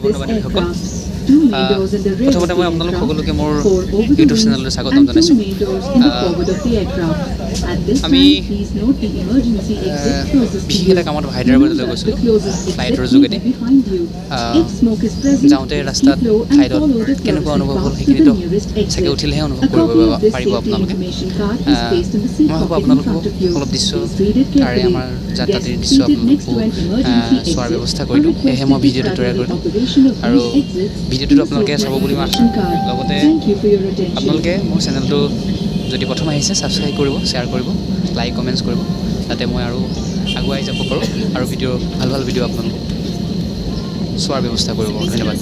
বন্ধু-বান্ধৱীসকল প্ৰথমতে মই আপোনালোক সকলোকে মোৰ ইউটিউব চেনেললৈ স্বাগতম জনাইছোঁ। আমি বিশেষ এটা কামত হায়দৰাবাদলৈ গৈছিলোঁ ফ্লাইটৰ যোগেদি। যাওঁতে ৰাস্তাত ফ্লাইটত কেনেকুৱা অনুভৱ হ'ল সেইখিনিতো চাগে উঠিলেহে অনুভৱ কৰিব পাৰিব আপোনালোকে। মই ভাবোঁ আপোনালোকো অলপ দৃশ্য তাৰে আমাৰ যাত্ৰাটিৰ দৃশ্য আপোনালোকো চোৱাৰ ব্যৱস্থা কৰিলোঁ, সেয়েহে মই ভিডিঅ'টো তৈয়াৰ কৰিলোঁ আৰু ভিডিঅ'টো আপোনালোকে চাব বুলি মই আশা লগতে আপোনালোকে মোৰ চেনেলটো যদি প্ৰথম আহিছে ছাবস্ক্ৰাইব কৰিব, শ্বেয়াৰ কৰিব, লাইক কমেণ্টছ কৰিব, যাতে মই আৰু আগুৱাই যাব পাৰোঁ আৰু ভাল ভাল ভিডিঅ' আপোনালোকক চোৱাৰ ব্যৱস্থা কৰিব। ধন্যবাদ।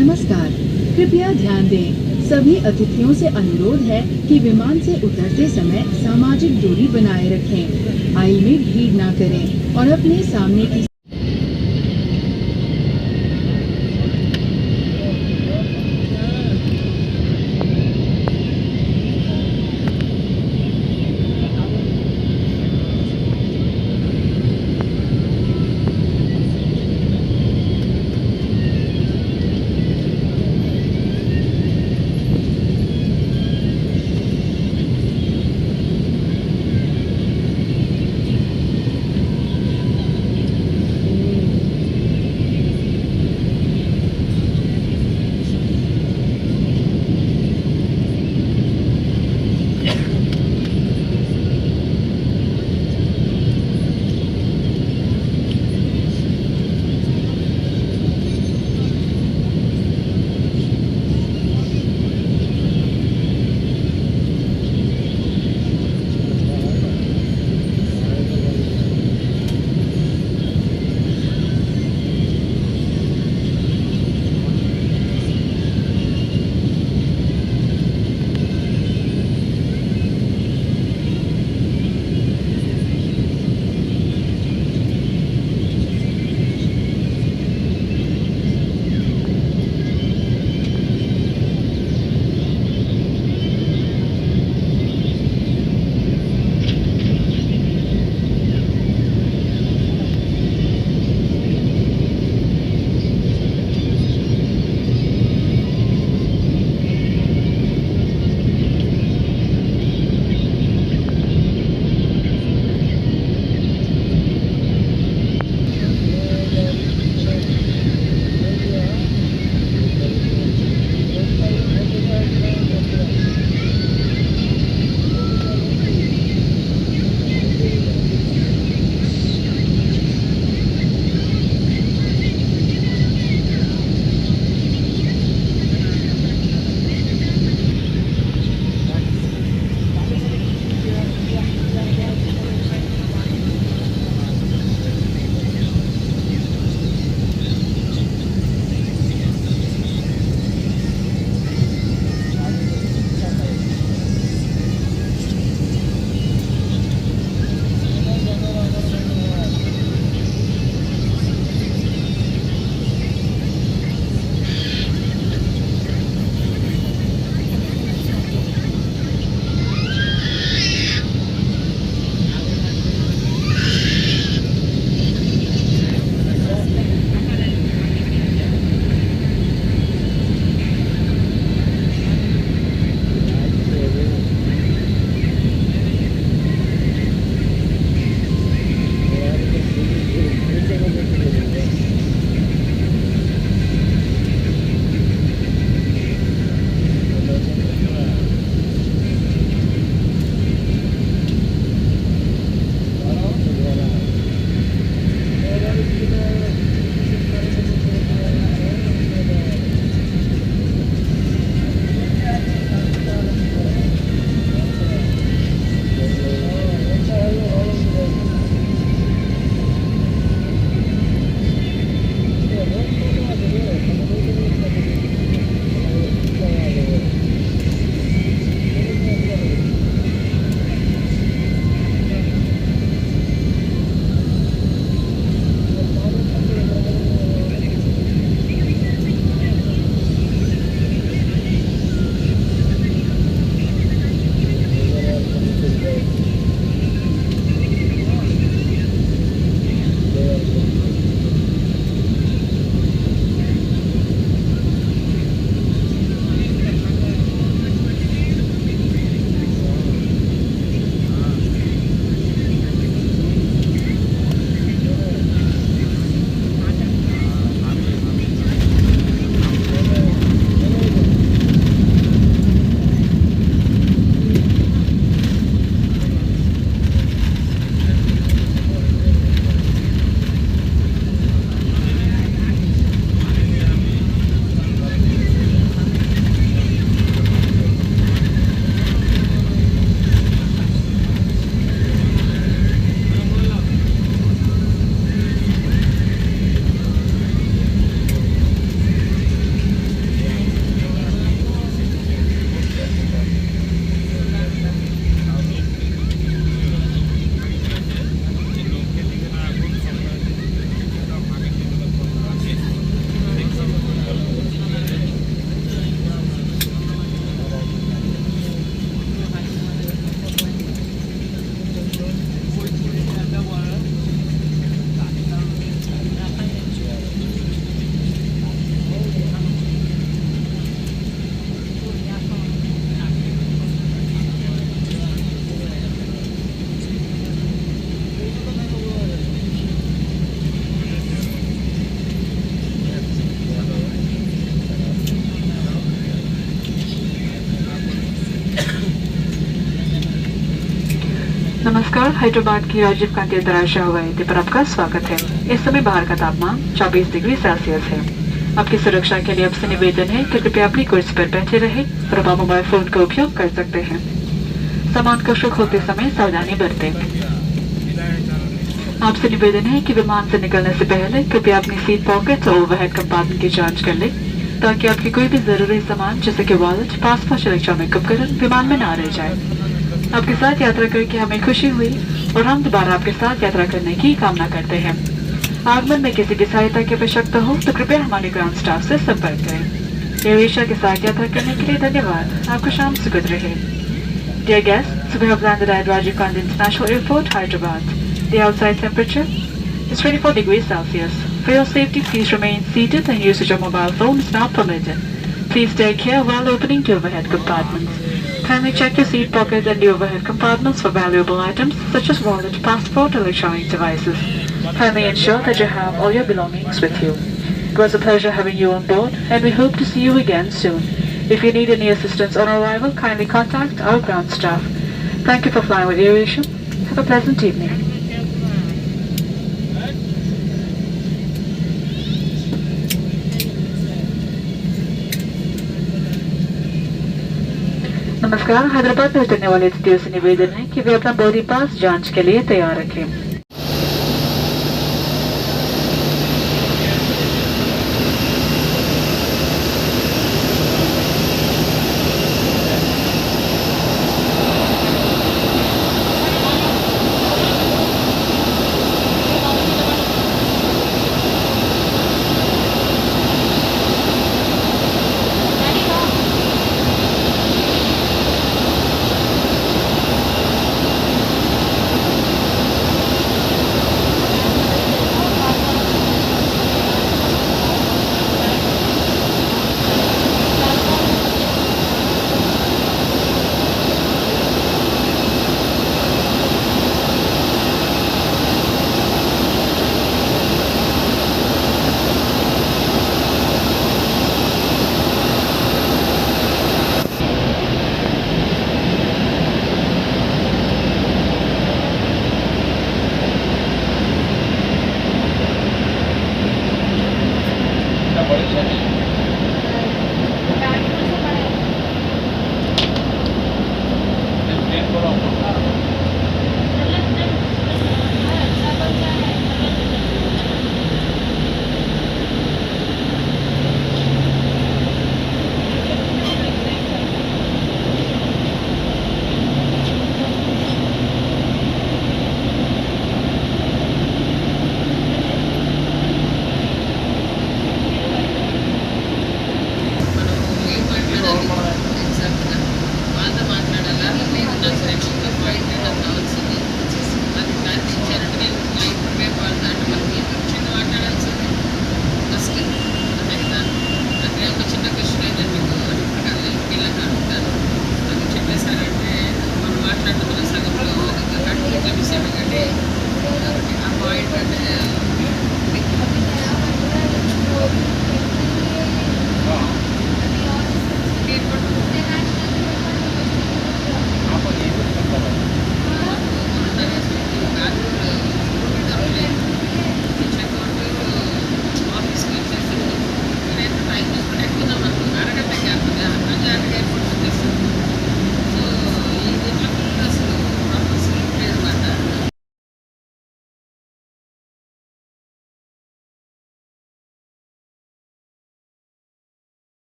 नमस्कार, कृपया ध्यान दें। सभी अतिथियों से अनुरोध है कि विमान से उतरते समय सामाजिक दूरी बनाए रखें, आइल में भीड़ ना करें और अपने सामने की नमस्कार, हैदराबाद की राजीव गांधी अंतर्राष्ट्रीय हवाई अड्डे पर आपका स्वागत है। इस समय बाहर का तापमान 24 डिग्री सेल्सियस है। आपकी सुरक्षा के लिए आपसे निवेदन है कि कृपया अपनी कुर्सी पर बैठे रहे और आप मोबाइल फोन का उपयोग कर सकते हैं। सामान को खोलते समय सावधानी बरतें। आपसे निवेदन है कि विमान से निकलने से पहले कृपया अपनी सीट पॉकेट्स और ओवरहेड कंपार्टमेंट की जांच कर लें, ताकि आपके कोई भी जरूरी सामान जैसे कि वॉलेट, पासपोर्ट, इलेक्ट्रॉनिक उपकरण विमान में ना रह जाए। आपके साथ यात्रा करके हमें खुशी हुई और हम दोबारा आपके साथ यात्रा करने की कामना करते हैं। आगमन में किसी भी सहायता की आवश्यकता हो तो कृपया हमारे ग्राउंड स्टाफ से संपर्क करें। एयर एशिया के साथ यात्रा करने के लिए धन्यवाद। आपका शाम सुखद रहे। Dear guests, so we have landed at Rajiv Gandhi International Airport, Hyderabad. The outside temperature is 24 degrees Celsius. For your safety, please remain seated and usage of mobile phone is not permitted. Please take care while opening the overhead compartments. Kindly check your seat pocket and the overhead compartments for valuable items such as wallet, passport, or electronic devices. Kindly ensure that you have all your belongings with you. It was a pleasure having you on board, and we hope to see you again soon. If you need any assistance on arrival, kindly contact our ground staff. Thank you for flying with AirAsia. Have a pleasant evening. नमस्कार, हैदराबाद में उतरने वाले अतिथियों से निवेदन है कि वे अपना बोर्डिंग पास जांच के लिए तैयार रखें। Gracias.